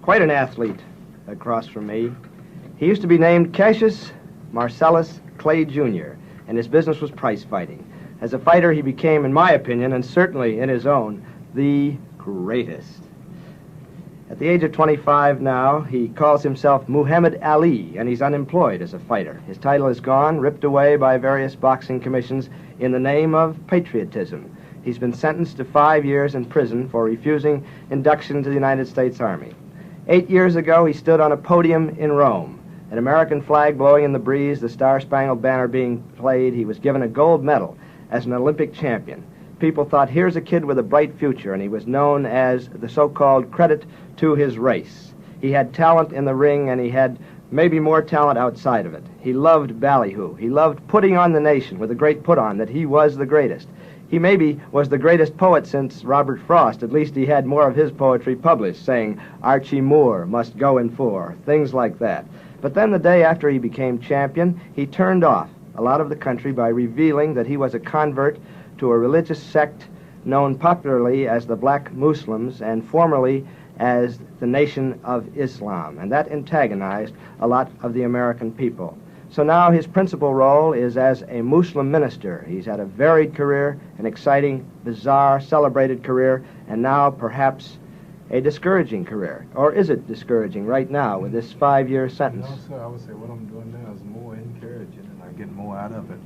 quite an athlete across from me. He used to be named Cassius Marcellus Clay, Jr., and his business was prize fighting. As a fighter, he became, in my opinion, and certainly in his own, the greatest. At the age of 25 now, he calls himself Muhammad Ali, and he's unemployed as a fighter. His title is gone, ripped away by various boxing commissions in the name of patriotism. He's been sentenced to 5 years in prison for refusing induction to the United States Army. 8 years ago, he stood on a podium in Rome. An American flag blowing in the breeze, the Star-Spangled Banner being played. He was given a gold medal as an Olympic champion. People thought, here's a kid with a bright future, and he was known as the so-called credit to his race. He had talent in the ring, and he had maybe more talent outside of it. He loved ballyhoo. He loved putting on the nation with a great put-on, that he was the greatest. He maybe was the greatest poet since Robert Frost. At least he had more of his poetry published, saying, Archie Moore must go in for, things like that. But then the day after he became champion, he turned off a lot of the country by revealing that he was a convert to a religious sect known popularly as the Black Muslims and formerly as the Nation of Islam, and that antagonized a lot of the American people. So now his principal role is as a Muslim minister. He's had a varied career, an exciting, bizarre, celebrated career, and now perhaps a discouraging career. Or is it discouraging right now with this 5-year sentence? No, sir, I would say what I'm doing now is more encouraging, and I get more out of it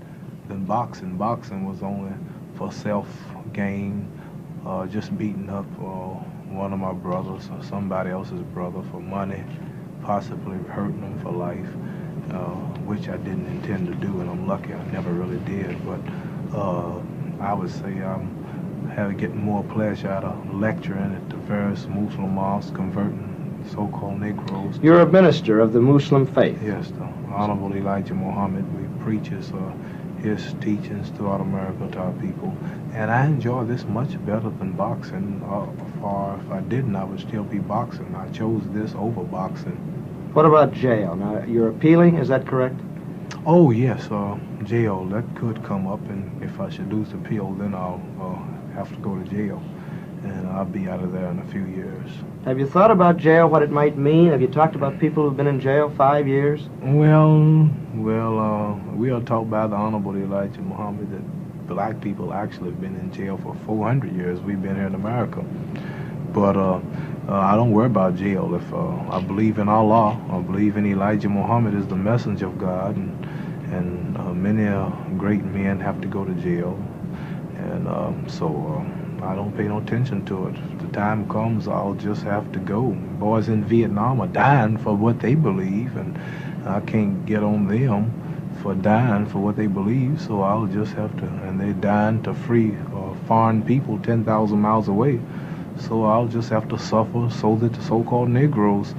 than boxing. Boxing was only for self-gain, just beating up one of my brothers or somebody else's brother for money, possibly hurting them for life, which I didn't intend to do, and I'm lucky I never really did. But I would say I'm getting more pleasure out of lecturing at the various Muslim mosques, converting so-called Negroes. You're a minister of the Muslim faith. Yes, the Honorable Elijah Muhammad. We preach his teachings throughout America to our people. And I enjoy this much better than boxing. Or if I didn't, I would still be boxing. I chose this over boxing. What about jail? Now, you're appealing, is that correct? Oh, yes, jail. That could come up, and if I should lose the appeal, then I'll have to go to jail. And I'll be out of there in a few years. Have you thought about jail, what it might mean? Have you talked about people who've been in jail 5 years? Well, we are taught by the Honorable Elijah Muhammad that black people actually have been in jail for 400 years. We've been here in America. But I don't worry about jail. If I believe in Allah, I believe in Elijah Muhammad as the messenger of God, and many great men have to go to jail. And so I don't pay no attention to it. If the time comes, I'll just have to go. Boys in Vietnam are dying for what they believe, and I can't get on them for dying for what they believe, so I'll just have to, and they're dying to free foreign people 10,000 miles away, so I'll just have to suffer so that the so-called Negroes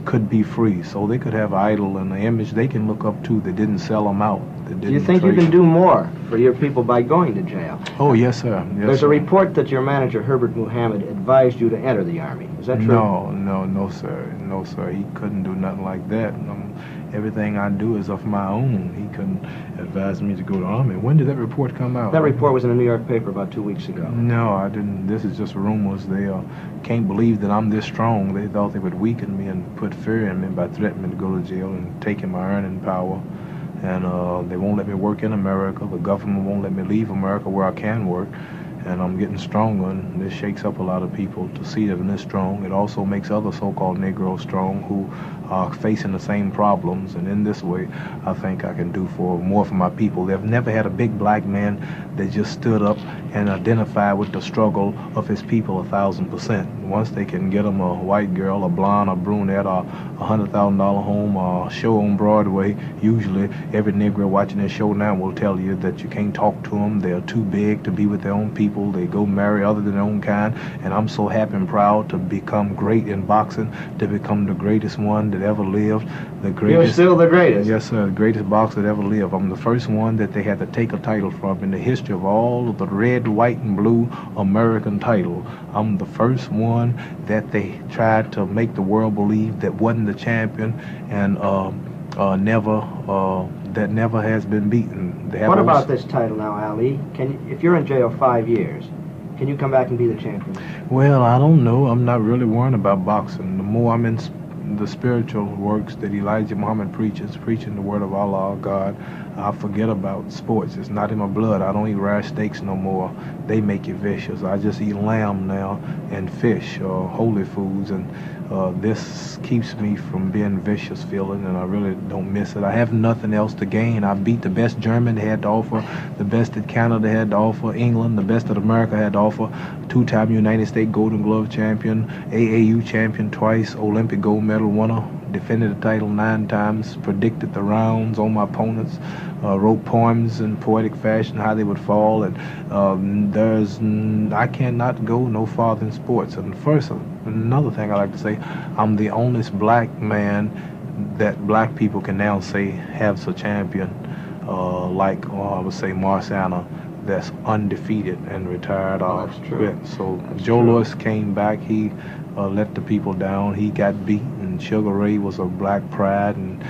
could be free, so they could have an idol and an image they can look up to that didn't sell them out. Do you think you can do more for your people by going to jail? Oh, yes, sir. Yes, There's sir. a report that your manager, Herbert Muhammad, advised you to enter the Army. Is that true? No, sir. No, sir. He couldn't do nothing like that. Everything I do is of my own. He couldn't advise me to go to the Army. When did that report come out? That report was in a New York paper about 2 weeks ago. No, I didn't. This is just rumors. They can't believe that I'm this strong. They thought they would weaken me and put fear in me by threatening me to go to jail and taking my earning power. And they won't let me work in America. The government won't let me leave America where I can work. And I'm getting stronger, and this shakes up a lot of people to see that I'm this strong. It also makes other so-called Negroes strong who are facing the same problems, and in this way, I think I can do more for my people. They've never had a big black man that just stood up and identified with the struggle of his people 1,000%. Once they can get them a white girl, a blonde, a brunette, or a $100,000 home, or a show on Broadway, usually every Negro watching this show now will tell you that you can't talk to them. They're too big to be with their own people. They go marry other than their own kind, and I'm so happy and proud to become great in boxing, to become the greatest one that ever lived. The greatest. You're still the greatest. Yes, sir, the greatest boxer that ever lived. I'm the first one that they had to take a title from in the history of all of the red, white, and blue American title. I'm the first one that they tried to make the world believe that wasn't the champion, and that never has been beaten. What about this title now, Ali? If you're in jail 5 years, Can you come back and be the champion? Well, I don't know. I'm not really worrying about boxing. The more I'm in the spiritual works that Elijah Muhammad preaches, preaching the word of Allah, God, I forget about sports. It's not in my blood. I don't eat rare steaks no more. They make you vicious. I just eat lamb now and fish, holy foods, and this keeps me from being vicious feeling, and I really don't miss it. I have nothing else to gain. I beat the best German they had to offer, the best that Canada had to offer, England, the best that America had to offer, two-time United States Golden Glove champion, AAU champion twice, Olympic gold medal winner, defended the title 9 times, predicted the rounds on my opponents, wrote poems in poetic fashion how they would fall, and I cannot go no farther in sports. And first, another thing I like to say, I'm the only black man that black people can now say has a champion, like I would say Marciano, that's undefeated and retired off. That's true. So That's Joe true. Louis came back. He let the people down. He got beat, and Sugar Ray was a black pride, and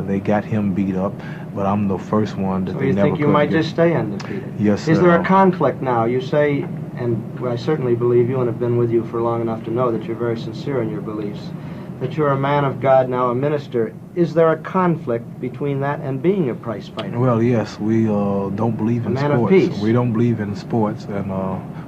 they got him beat up. But I'm the first one that So they you never think you could might get. just stay undefeated? Yes, Is there sir. a conflict now? You say, and I certainly believe you and have been with you for long enough to know that you're very sincere in your beliefs, that you're a man of God, now a minister. Is there a conflict between that and being a prize fighter? Well, yes, we don't believe in A man of sports. peace. We don't believe in sports, and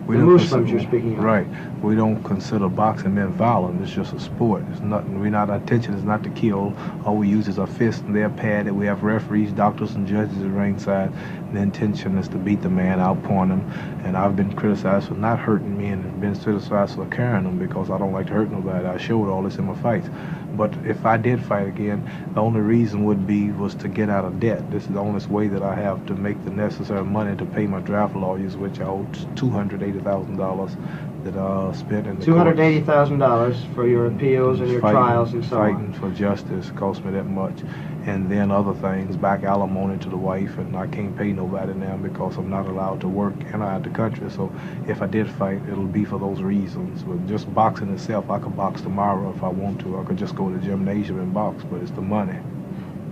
we The don't Muslims consider- you're speaking of. Right. We don't consider boxing men violent. It's just a sport. It's nothing. Our intention is not to kill. All we use is our fists, and they're padded. We have referees, doctors, and judges at ringside. The intention is to beat the man, outpoint him. And I've been criticized for not hurting me, and been criticized for carrying them because I don't like to hurt nobody. I showed all this in my fights. But if I did fight again, the only reason was to get out of debt. This is the only way that I have to make the necessary money to pay my draft lawyers, which I owe $280,000 that I spent in the $280,000 for your appeals and your trials and so fighting on. for justice cost me that much, and then other things, back alimony to the wife, and I can't pay nobody now because I'm not allowed to work and out of the country. So if I did fight, it'll be for those reasons. But just boxing itself, I could box tomorrow if I want to. I could just go to the gymnasium and box, but it's the money.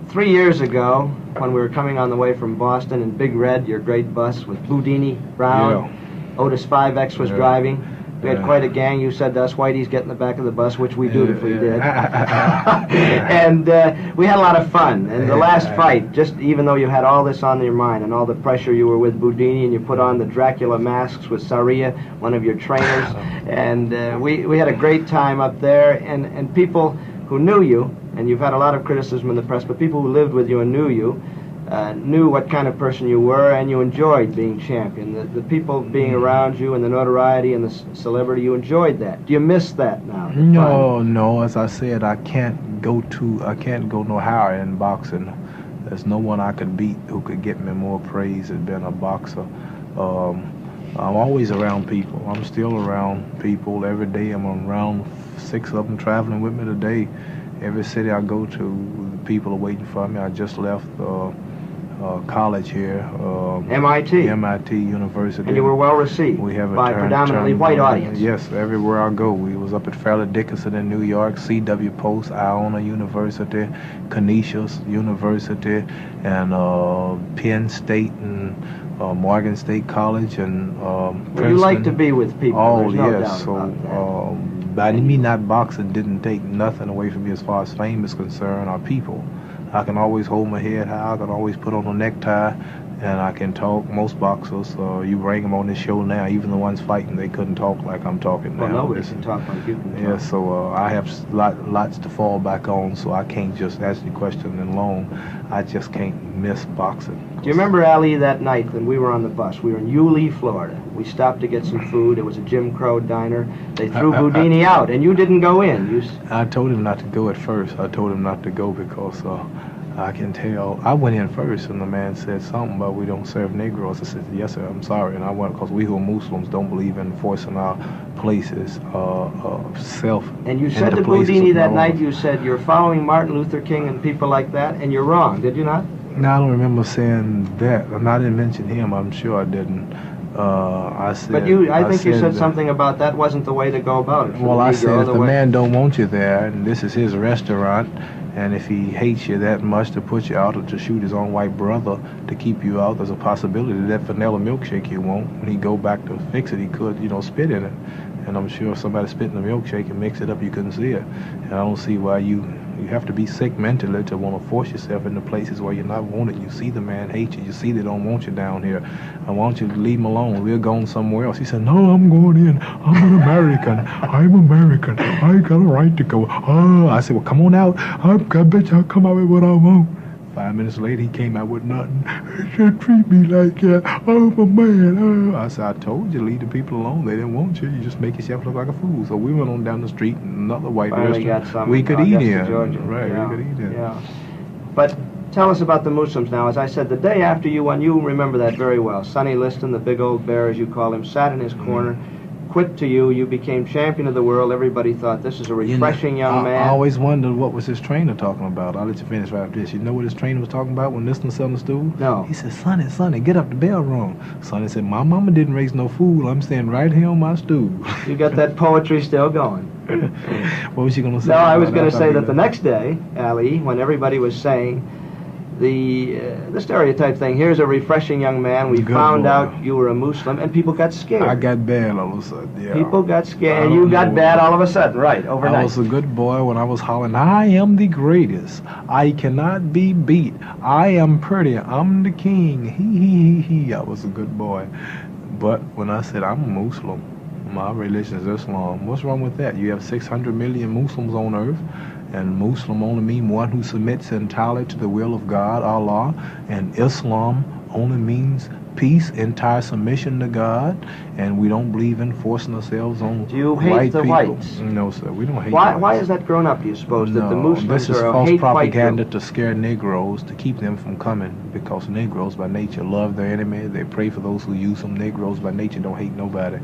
3 years ago, when we were coming on the way from Boston in Big Red, your great bus with Boudini, Brown, Otis 5X was Yeah. driving. We had Yeah. quite a gang. You said to us, Whitey's get in the back of the bus, which we dutifully did. Yeah. And we had a lot of fun. And the last Yeah. fight, just even though you had all this on your mind and all the pressure, you were with Boudini and you put on the Dracula masks with Saria, one of your trainers. And we had a great time up there. And people who knew you, and you've had a lot of criticism in the press, but people who lived with you and knew you, knew what kind of person you were, and you enjoyed being champion. The people being around you and the notoriety and the celebrity, you enjoyed that. Do you miss that now? the fun? No. As I said, I can't go no higher in boxing. There's no one I could beat who could get me more praise than being a boxer. I'm always around people. I'm still around people every day. I'm around 6 of them traveling with me today. Every city I go to, people are waiting for me. I just left college here. MIT. MIT University. And you were well received We have a by predominantly white audience. Yes, everywhere I go. We was up at Fairleigh Dickinson in New York, C.W. Post, Iona University, Canisius University, and Penn State, and Morgan State College, and Princeton. You like to be with people. Oh, There's no yes. doubt So, about that. by me not boxing didn't take nothing away from me as far as fame is concerned, or people. I can always hold my head high. I can always put on a necktie, and I can talk. Most boxers, you bring them on this show now, even the ones fighting, they couldn't talk like I'm talking now. Well, nobody can talk like you can talk. Yeah, so I have lots to fall back on, so I can't just ask the question in long. I just can't miss boxing. Do you remember, Ali, that night when we were on the bus? We were in Yulee, Florida. We stopped to get some food. It was a Jim Crow diner. They threw Boudini out, and you didn't go in. I told him not to go at first. I told him not to go because I can tell. I went in first, and the man said something about we don't serve Negroes. I said, yes, sir, I'm sorry. And I went because we who are Muslims don't believe in forcing our places self. And you said to Boudini that night, you said, you're following Martin Luther King and people like that, and you're wrong. Did you not? No, I don't remember saying that. And I didn't mention him. I'm sure I didn't. I said. But I think you said that- something about that wasn't the way to go about it. for Well, the I Negro, said if the way- man don't want you there, and this is his restaurant, and if he hates you that much to put you out or to shoot his own white brother to keep you out, there's a possibility that vanilla milkshake he won't, when he go back to fix it, he could, spit in it. And I'm sure if somebody spit in the milkshake and mix it up, you couldn't see it. And I don't see why you have to be sick mentally to want to force yourself into places where you're not wanted. You see the man hate you. You see they don't want you down here. I want you to leave him alone. We're going somewhere else. He said, no, I'm going in. I'm an American. I'm American. I got a right to go. Oh, I said, well, come on out. I bet you I'll come out with what I want. 5 minutes later, he came out with nothing. He said, treat me like that. I'm a man. I said, I told you, leave the people alone. They didn't want you. You just make yourself look like a fool. So we went on down the street, and another white Finally got restaurant. some We could eat Augusta, in. Georgia. Right, Yeah, we could eat in. Yeah. But tell us about the Muslims now. As I said, the day after you won, you remember that very well. Sonny Liston, the big old bear, as you call him, sat in his corner, quit to you. You became champion of the world. Everybody thought this is a refreshing young man. I always wondered what was his trainer talking about. I'll let you finish right after this. You know what his trainer was talking about when Liston sat on the stool? No. He said, Sonny, get up, the bell rung. Sonny said, my mama didn't raise no fool. I'm standing right here on my stool. You got that poetry still going. What was she going to say? No, I was going to After say that the next day, Ali, when everybody was saying the stereotype thing, here's a refreshing young man, we Good found boy. out you were a Muslim, and people got scared. I got bad all of a sudden, yeah. People got scared, I and don't you got know. bad all of a sudden, right, I overnight. was a good boy when I was hollering, I am the greatest. I cannot be beat. I am pretty. I'm the king. He. I was a good boy. But when I said I'm a Muslim, my religion is Islam, what's wrong with that? You have 600 million Muslims on earth, and Muslim only mean one who submits entirely to the will of God, Allah, and Islam only means peace, entire submission to God, and we don't believe in forcing ourselves on Do you hate white the people. whites? No, sir, we don't hate Why whites. has that grown up, do you suppose, that the Muslims this is are a false hate white propaganda group? to scare Negroes, to keep them from coming, because Negroes by nature love their enemy. They pray for those who use them. Negroes by nature don't hate nobody.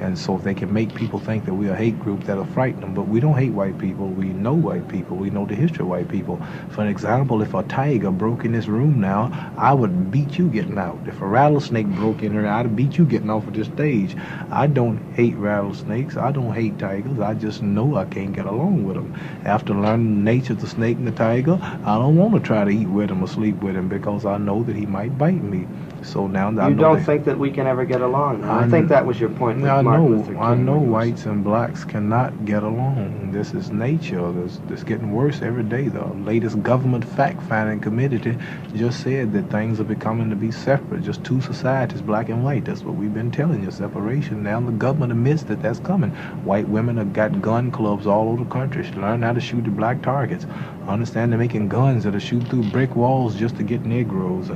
And so if they can make people think that we're a hate group, that'll frighten them. But we don't hate white people. We know white people. We know the history of white people. For an example, if a tiger broke in this room now, I would beat you getting out. If a rattlesnake broke in here, I'd beat you getting off of this stage. I don't hate rattlesnakes. I don't hate tigers. I just know I can't get along with them. After learning the nature of the snake and the tiger, I don't want to try to eat with him or sleep with him because I know that he might bite me. So now that I You know don't that- think that we can ever get along. I I think that was your point with I Martin know, Luther King. I know when you whites and blacks cannot get along. This is nature. This getting worse every day. The latest government fact-finding committee just said that things are becoming to be separate, just two societies, black and white. That's what we've been telling you, separation. Now the government admits that that's coming. White women have got gun clubs all over the country. Learn how to shoot at black targets. Understand they're making guns that'll shoot through brick walls just to get Negroes.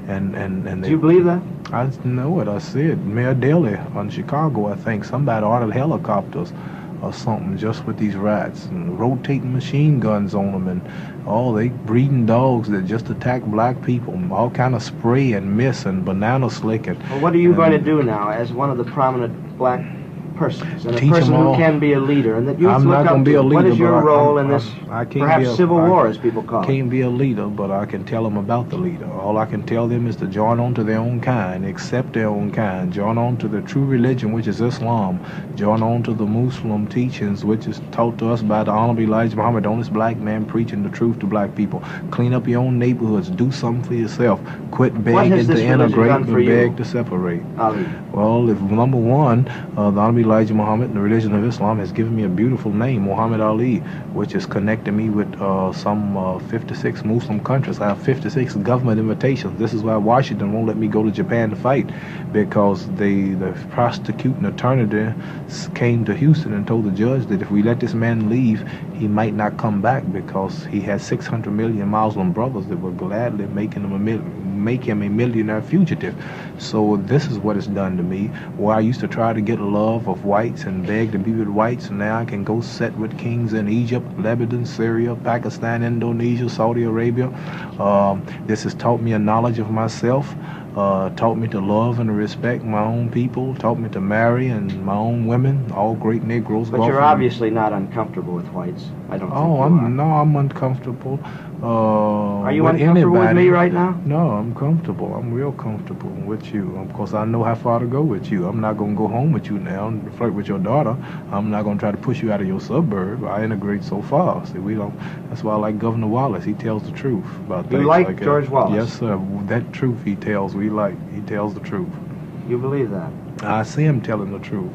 And Do they, you believe that? I know it. I said Mayor Daley on Chicago, I think, somebody ordered helicopters or something just with these rats and rotating machine guns on them, and they breeding dogs that just attack black people, all kind of spray and mist and banana slicking. Well, what are you And going to do now as one of the prominent black persons and a Teach 'em person who all. can be a leader and that you I'm look not up gonna be to? a leader, What is your but role in this I can't perhaps be a- civil I war, as people call it? Can't be a leader, but I can tell them about the leader. All I can tell them is to join on to their own kind, accept their own kind, join on to the true religion, which is Islam, join on to the Muslim teachings, which is taught to us by the Honorable Elijah Muhammad, the honest black man preaching the truth to black people. Clean up your own neighborhoods, do something for yourself, quit has begging this to religion integrate done and for you? beg to separate. Ali. Well, if number one, the Honorable Elijah Muhammad and the religion of Islam has given me a beautiful name, Muhammad Ali, which has connected me with some 56 Muslim countries. I have 56 government invitations. This is why Washington won't let me go to Japan to fight, because the prosecuting attorney there came to Houston and told the judge that if we let this man leave, he might not come back because he has 600 million Muslim brothers that would gladly make him a millionaire fugitive. So this is what it's done to me, where I used to try to get love of whites and beg to be with whites, and now I can go sit with kings in Egypt, Lebanon, Syria, Pakistan, Indonesia, Saudi Arabia. This has taught me a knowledge of myself. taught me to love and respect my own people, taught me to marry and my own women, all great Negroes. But you're obviously not uncomfortable with whites. I don't think you are. I'm uncomfortable. Are you with uncomfortable with anybody. me right now? No, I'm comfortable. I'm real comfortable with you. Of course, I know how far to go with you. I'm not going to go home with you now and flirt with your daughter. I'm not going to try to push you out of your suburb. I integrate so far. See, we don't. That's why I like Governor Wallace. He tells the truth about things You like that. George Wallace? Yes, sir. That truth he tells, we like. He tells the truth. You believe that? I see him telling the truth.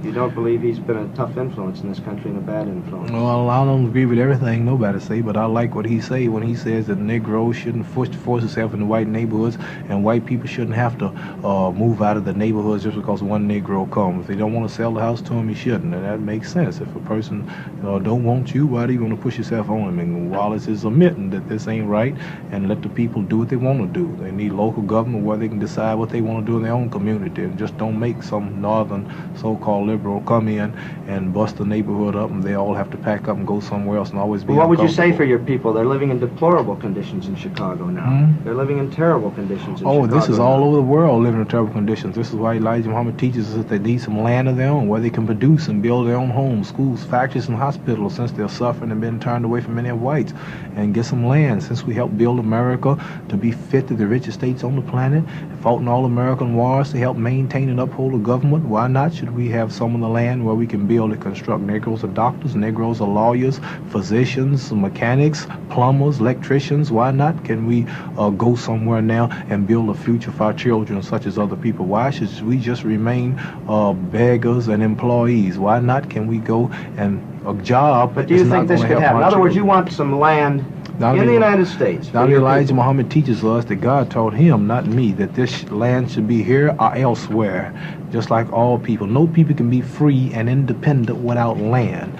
You don't believe he's been a tough influence in this country and a bad influence? Well, I don't agree with everything nobody say, but I like what he say when he says that Negroes shouldn't force themselves into white neighborhoods, and white people shouldn't have to move out of the neighborhoods just because one Negro comes. If they don't want to sell the house to him, he shouldn't, and that makes sense. If a person don't want you, why are you going to push yourself on him? And Wallace is admitting that this ain't right, and let the people do what they want to do. They need local government where they can decide what they want to do in their own community, and just don't make some northern so-called liberal come in and bust the neighborhood up, and they all have to pack up and go somewhere else and always be Well, what would you say uncomfortable. for your people? They're living in deplorable conditions in Chicago now. They're living in terrible conditions in Chicago. This is now. all over the world living in terrible conditions. This is why Elijah Muhammad teaches us that they need some land of their own where they can produce and build their own homes, schools, factories, and hospitals, since they're suffering and been turned away from many of whites, and get some land since we helped build America to be fit to the richest states on the planet, fought in all American wars to help maintain and uphold the government. Why not should we have some of the land where we can build and construct? Negroes are doctors, Negroes are lawyers, physicians, mechanics, plumbers, electricians. Why not can we go somewhere now and build a future for our children such as other people? Why should we just remain beggars and employees? Why not can we go and a job? But do you think this could happen? In other words, you want some land in the United States. Now Elijah Muhammad teaches us that God taught him, not me, that this land should be here or elsewhere, just like all people. No people can be free and independent without land.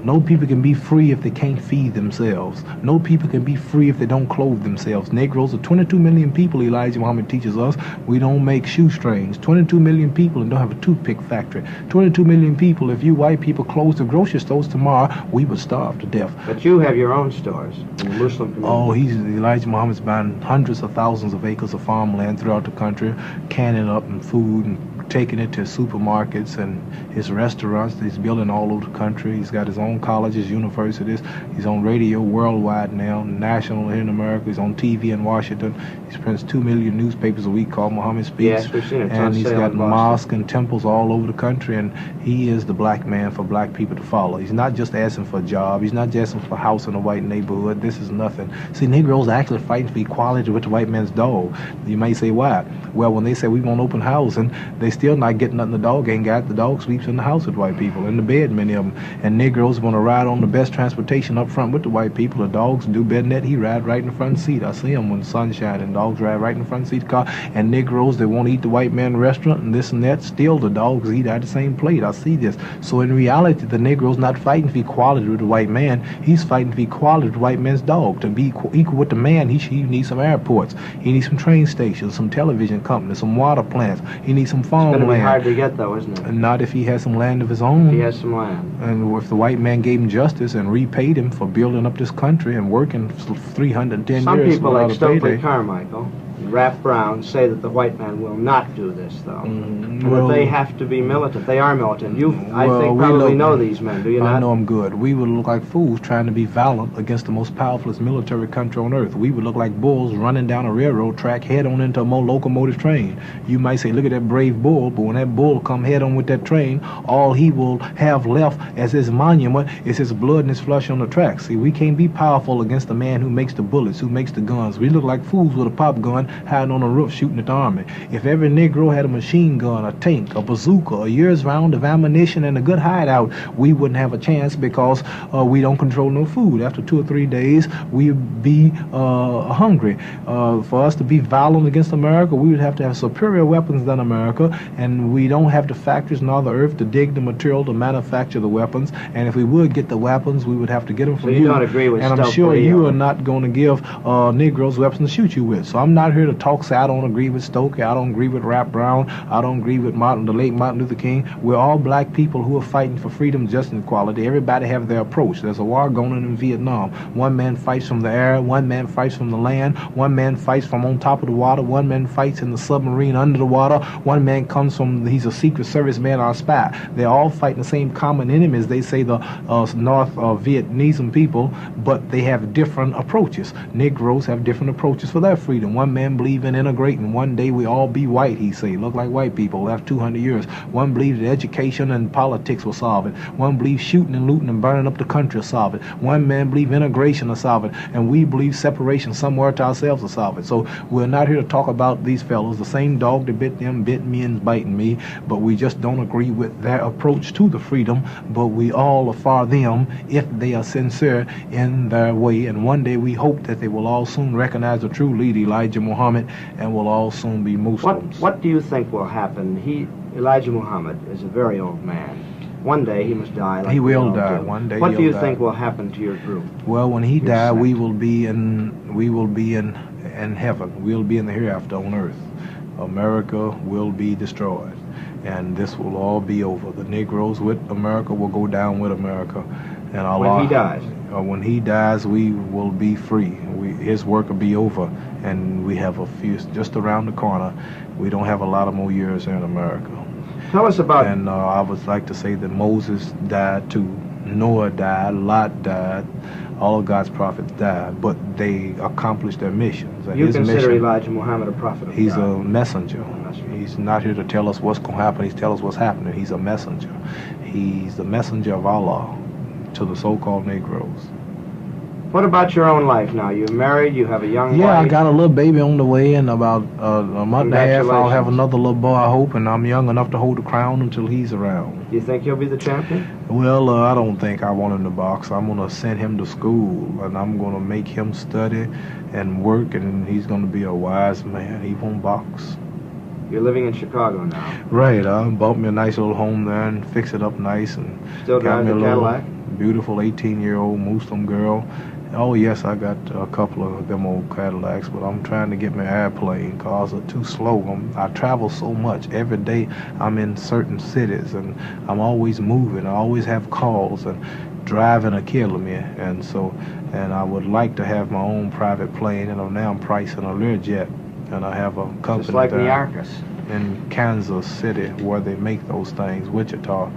No people can be free if they can't feed themselves. No people can be free if they don't clothe themselves. Negroes are 22 million people, Elijah Muhammad teaches us. We don't make shoestrings. 22 million people and don't have a toothpick factory. 22 million people, if you white people closed the grocery stores tomorrow, we would starve to death. But you have your own stores in the Muslim community. Elijah Muhammad's buying hundreds of thousands of acres of farmland throughout the country, canning up and food and taking it to supermarkets and his restaurants that he's building all over the country. He's got his own colleges, universities. He's on radio worldwide now, national here in America. He's on TV in Washington. He prints 2 million newspapers a week called Muhammad Speaks. Yes, we've seen it. And he's got mosques and temples all over the country, and he is the black man for black people to follow. He's not just asking for a job. He's not just asking for a house in a white neighborhood. This is nothing. See, Negroes are actually fighting for equality with the white man's dog. You may say, why? Well, when they say we want open housing, they still not getting nothing. The dog ain't got. The dog sleeps in the house with white people, in the bed, many of them. And Negroes want to ride on the best transportation up front with the white people. The dogs do better than that. He ride right in the front seat. I see him when the sun's shining. Dogs ride right in the front seat of the car. And Negroes, they won't eat the white man restaurant and this and that. Still, the dogs eat out the same plate. I see this. So in reality, the Negro's not fighting for equality with the white man. He's fighting for equality with the white man's dog. To be equal with the man, he needs some airports. He needs some train stations, some television companies, some water plants. He needs some farmland. It's going to be hard to get, though, isn't it? And not if he has some land of his own. He has some land. And if the white man gave him justice and repaid him for building up this country and working 310 Some years people without like a Stokely payday. Carmichael, Ralph Brown, say that the white man will not do this, though. Well, But they have to be militant. They are militant. You, I Well, think, we probably look- know these men, do you I not? know them good. We would look like fools trying to be valiant against the most powerful military country on earth. We would look like bulls running down a railroad track head on into a locomotive train. You might say, look at that brave bull, but when that bull come head on with that train, all he will have left as his monument is his blood and his flesh on the track. See, we can't be powerful against the man who makes the bullets, who makes the guns. We look like fools with a pop gun hiding on a roof shooting at the army. If every Negro had a machine gun, a tank, a bazooka, a year's round of ammunition, and a good hideout, we wouldn't have a chance because we don't control no food. After 2 or 3 days, we'd be hungry. For us to be violent against America, we would have to have superior weapons than America, and we don't have the factories nor the earth to dig the material to manufacture the weapons. And if we would get the weapons, we would have to get them from So you don't agree with And I'm Stokely, sure you are not going to give Negroes weapons to shoot you with. So I'm not here here to talk, say I don't agree with Stokely, I don't agree with Rap Brown, I don't agree with the late Martin Luther King. We're all black people who are fighting for freedom, justice, and equality. Everybody have their approach. There's a war going on in Vietnam. One man fights from the air, one man fights from the land, one man fights from on top of the water, one man fights in the submarine under the water, one man comes from, he's a Secret Service man or a spy. They're all fighting the same common enemies. They say the North Vietnamese people, but they have different approaches. Negroes have different approaches for their freedom. One man believes in integrating. One day we all be white, he say, look like white people after 200 years. One believes that education and politics will solve it. One believes shooting and looting and burning up the country will solve it. One man believes integration will solve it. And we believe separation somewhere to ourselves will solve it. So we're not here to talk about these fellows. The same dog that bit them bit me and biting me, but we just don't agree with their approach to the freedom, but we all are for them if they are sincere in their way. And one day we hope that they will all soon recognize the true leader, Elijah Muhammad, and will all soon be Muslims. What do you think will happen? Elijah Muhammad is a very old man. One day he must die. Like he will die. Do. One day. What do you die. think will happen to your group? Well, when he dies, we will be in heaven. We'll be in the hereafter on earth. America will be destroyed, and this will all be over. The Negroes with America will go down with America, and Allah. When he dies. When he dies, we will be free. His work will be over, and we have a few just around the corner. We don't have a lot of more years here in America. Tell us about. And I would like to say that Moses died too. Noah died. Lot died. All of God's prophets died, but they accomplished their missions. And you his consider mission, Elijah Muhammad a prophet of he's God? a messenger. He's not here to tell us what's going to happen. He's telling us what's happening. He's a messenger. He's the messenger of Allah to the so-called Negroes. What about your own life now? You're married, you have a young wife. Yeah, I got a little baby on the way. In about a month and a half, I'll have another little boy, I hope, and I'm young enough to hold the crown until he's around. Do you think he'll be the champion? Well, I don't think I want him to box. I'm going to send him to school, and I'm going to make him study and work, and he's going to be a wise man. He won't box. You're living in Chicago now. Right. I bought me a nice little home there and fixed it up nice, and still got me a little Cadillac? Beautiful 18-year-old Muslim girl. Oh, yes, I got a couple of them old Cadillacs, but I'm trying to get my airplane. Cars are too slow. I travel so much. Every day I'm in certain cities, and I'm always moving. I always have calls, and driving are killing me. And I would like to have my own private plane, and now I'm pricing a Learjet, and I have a company just like there Niarchus in Kansas City where they make those things, Wichita.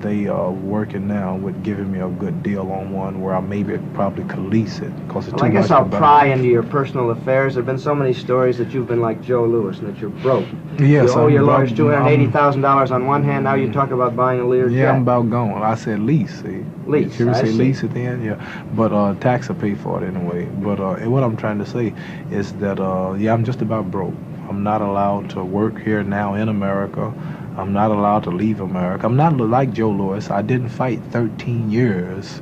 They are working now with giving me a good deal on one where I maybe probably could lease it. Cause it's well, too I guess much I'll pry into your personal affairs. There have been so many stories that you've been like Joe Louis and that you're broke. Yes, you owe your lawyers $280,000 on one hand. Now you talk about buying a Learjet. Yeah, I'm about gone. I said lease. See, lease. You ever say lease at the end? Yeah, but tax will pay for it anyway. But what I'm trying to say is that I'm just about broke. I'm not allowed to work here now in America. I'm not allowed to leave America. I'm not like Joe Louis. I didn't fight 13 years.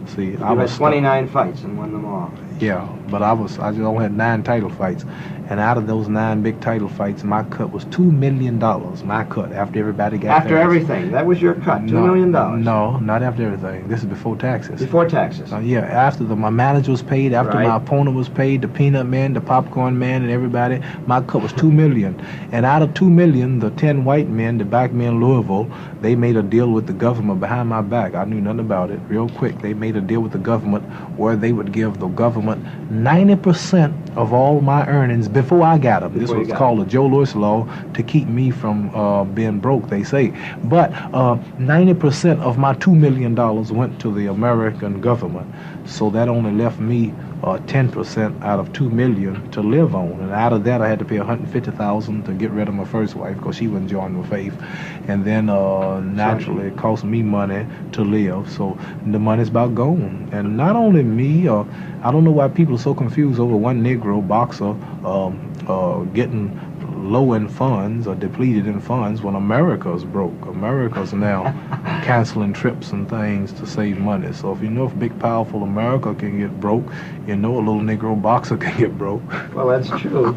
See, I was 29 fights and won them all. Yeah, but I just only had 9 title fights, and out of those 9 big title fights, my cut was $2 million. My cut after everybody got after theirs. Everything. That was your cut. $2 million. No, not after everything. This is before taxes. Before taxes. Yeah, after my manager was paid, after my opponent was paid, the peanut man, the popcorn man, and everybody, my cut was $2 million. And out of $2 million, the 10 white men, the black men in Louisville, they made a deal with the government behind my back. I knew nothing about it. Real quick, they made a deal with the government where they would give the government 90% of all my earnings before I got them. This was called the Joe Louis law to keep me from being broke, they say. But 90% of my $2 million went to the American government. So that only left me 10% out of $2 million to live on. And out of that, I had to pay $150,000 to get rid of my first wife because she wouldn't join the faith. And then naturally, it cost me money to live. So the money's about gone. And not only me, I don't know why people are so confused over one Negro boxer getting low in funds or depleted in funds when America's broke. America's now canceling trips and things to save money. So if you know if big powerful America can get broke, you know a little Negro boxer can get broke. Well, that's true.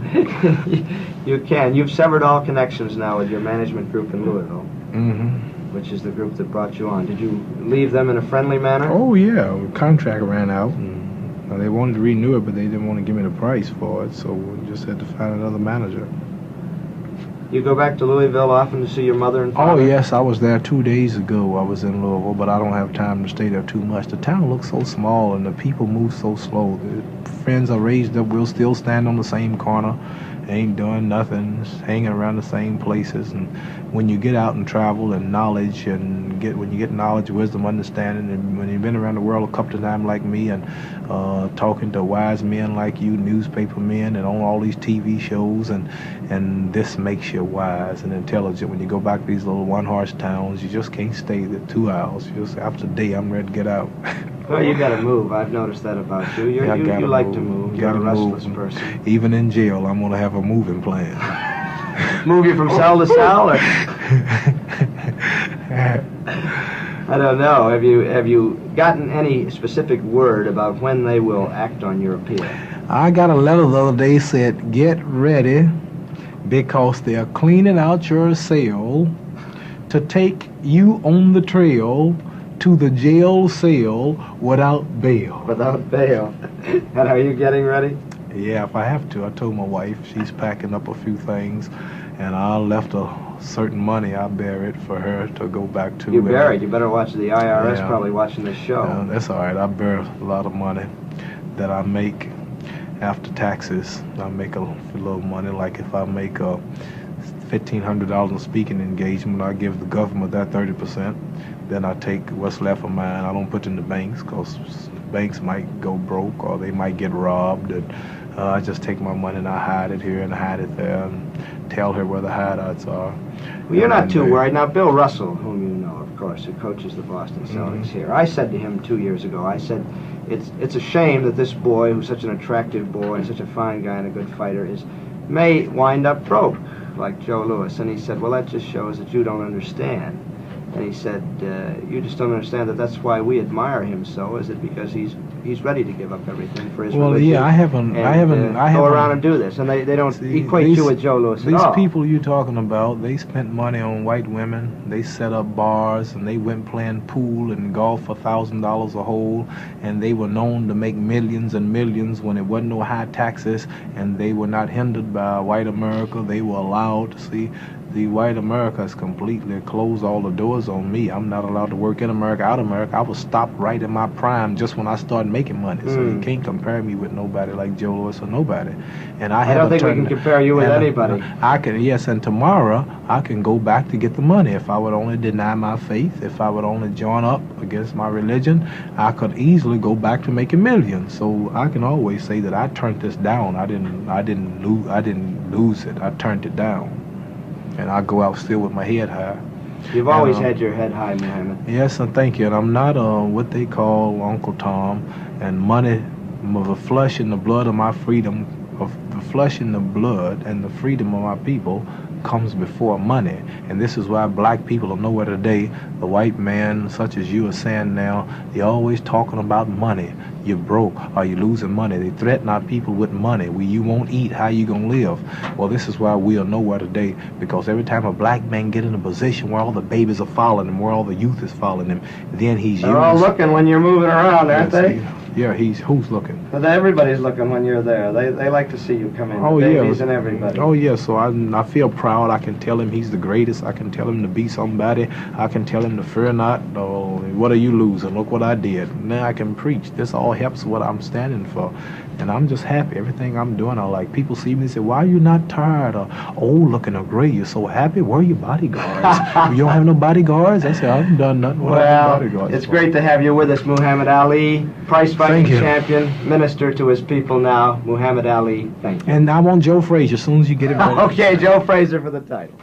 You can. You've severed all connections now with your management group in Louisville. Mm-hmm. Which is the group that brought you on. Did you leave them in a friendly manner? Oh yeah, contract ran out. And Now, they wanted to renew it, but they didn't want to give me the price for it, so we just had to find another manager. You go back to Louisville often to see your mother and father? Oh, yes, I was there 2 days ago. I was in Louisville, but I don't have time to stay there too much. The town looks so small, and the people move so slow. The friends are raised up. We'll still stand on the same corner, ain't doing nothing, just hanging around the same places. And when you get out and travel and knowledge, when you get knowledge, wisdom, understanding, and when you've been around the world a couple of times like me, and talking to wise men like you, newspaper men, and on all these TV shows, and this makes you wise and intelligent. When you go back to these little one-horse towns, you just can't stay there 2 hours. You just, after a day, I'm ready to get out. Well, you got to move. I've noticed that about you. You like to move. You're a restless person. Even in jail, I'm gonna have a moving plan. Move you from cell to cell, or? I don't know. Have you gotten any specific word about when they will act on your appeal? I got a letter the other day said, get ready, because they're cleaning out your cell to take you on the trail to the jail cell without bail. Without bail. And are you getting ready? Yeah, if I have to. I told my wife, she's packing up a few things, and I left a certain money I buried for her to go back to. You buried? You better watch the IRS. Yeah. Probably watching this show. That's all right. I buried a lot of money that I make after taxes. I make a little money. Like if I make $1,500 in speaking engagement, I give the government that 30%. Then I take what's left of mine. I don't put it in the banks, because banks might go broke or they might get robbed. And I just take my money and I hide it here and hide it there and tell her where the hideouts are. Well, you're not too worried. Now, Bill Russell, whom you know, of course, who coaches the Boston Celtics here, I said to him 2 years ago, I said, it's a shame that this boy, who's such an attractive boy and such a fine guy and a good fighter, may wind up broke, like Joe Louis. And he said, well, that just shows that you don't understand. And he said, you just don't understand that's why we admire him so. Is it because he's ready to give up everything for his religion? Yeah, I haven't go around and do this, and they don't equate you with Joe Louis at all. These people you're talking about, they spent money on white women. They set up bars, and they went playing pool and golf for $1,000 a hole, and they were known to make millions and millions when it wasn't no high taxes, and they were not hindered by white America. They were allowed to see. The white America has completely closed all the doors on me. I'm not allowed to work in America, out of America. I was stopped right in my prime just when I started making money. So you can't compare me with nobody like Joe Louis or nobody. And I don't think we can compare you with anybody. I can, yes, and tomorrow I can go back to get the money. If I would only deny my faith, if I would only join up against my religion, I could easily go back to making millions. So I can always say that I turned this down. I didn't lose it. I turned it down. And I go out still with my head high. You've always had your head high, Muhammad. Yes, and thank you. And I'm not what they call Uncle Tom. And money, the flesh and the blood of my freedom, of the flesh and the blood and the freedom of my people comes before money. And this is why black people are nowhere today. The white man, such as you are saying now, they're always talking about money. You're broke. Are you losing money? They threaten our people with money. You won't eat. How you gonna live? Well, this is why we are nowhere today, because every time a black man get in a position where all the babies are following him, where all the youth is following him, then he's They're all looking when you're moving around, aren't they? Yeah, who's looking? But everybody's looking when you're there. They like to see you come in. Oh, the babies and everybody. Oh, yeah, so I feel proud. I can tell him he's the greatest. I can tell him to be somebody. I can tell him to fear not. Oh, what are you losing? Look what I did. Now I can preach. This all helps what I'm standing for. And I'm just happy. Everything I'm doing, I like. People see me and say, why are you not tired or old looking or gray? You're so happy. Where are your bodyguards? You don't have no bodyguards? I said, I haven't done nothing without bodyguards. It's great to have you with us, Muhammad Ali, prize-fighting champion, minister to his people now. Muhammad Ali, thank you. And I want Joe Frazier as soon as you get it ready. Okay, Joe Frazier for the title.